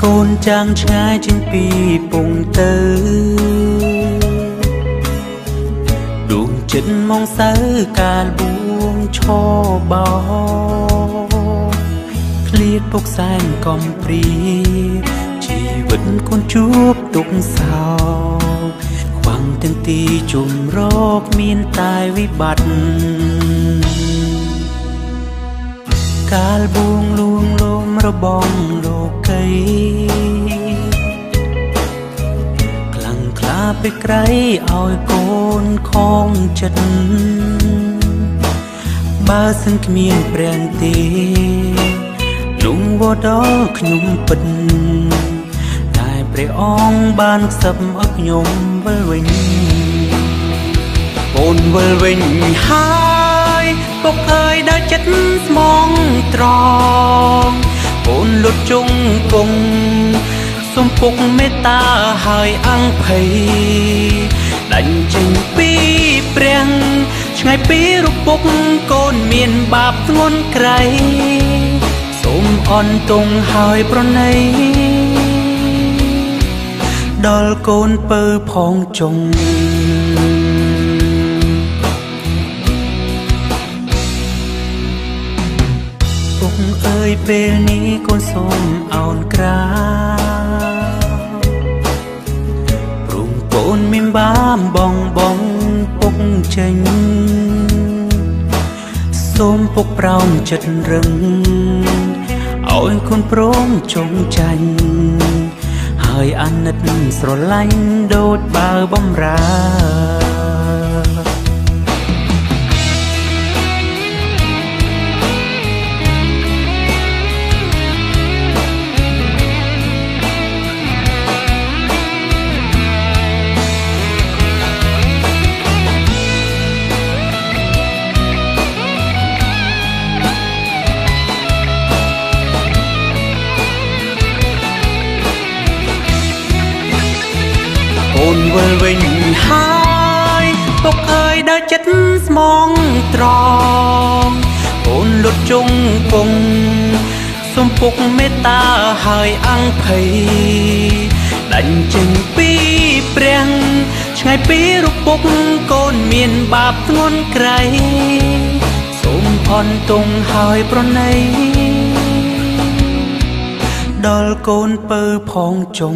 កូនចាំងឆ្ងាយចេញពីពងទៅដួងចិត្តមកសៅកាលបួងឈរបោឃ្លាតពុកសែនកំព្រាជីវិតកូនជួបទុកសោខ្វាំងទាំងទីជុំរកមានតែវិបត្តិកាលបួងលួងលោមរបងលោកីខ្លាំងក្លាไปไกลឲ្យកូនខំចិត្តបើសិនគ្មានព្រះទេនោះវដល់ខ្ញុំពិតតែព្រះអង្គបានខ្សឹបឲ្យខ្ញុំវិលវិញកូនវិលវិញហើយពុកអើយដល់ចិត្តស្មងត្រង់កូនលុតជុងគង់សុំពុកមេត្តាហើយអង្គភ័យដាច់ចេញពីព្រះឆ្ងាយពីរូបពុកកូនមានបាបធ្ងន់ក្រៃសូមអន់ទងហើយប្រណីដល់កូនពើផងចុងពុកអើយពេលនេះកូនសូមអោនក្រាព្រមកូនមានបានបងពុកចេញសូមពុកប្រោមចិត្តរឹងឲ្យកូនព្រមចងចាញ់ហើយអាណិតស្រឡាញ់ដូចបើបំរើកូនវិលវិញហើយពុកអើយដល់ចិត្តស្មងត្រង់កូនលុតជុងគង់សូមពុកមេត្តាហើយអង្គភ័យដាច់ចេញពីព្រះឆ្ងាយពីរូបពុកកូនមានបាបធ្ងន់ក្រៃសូមអន់ទងហើយប្រណីដល់កូនពើផងចុង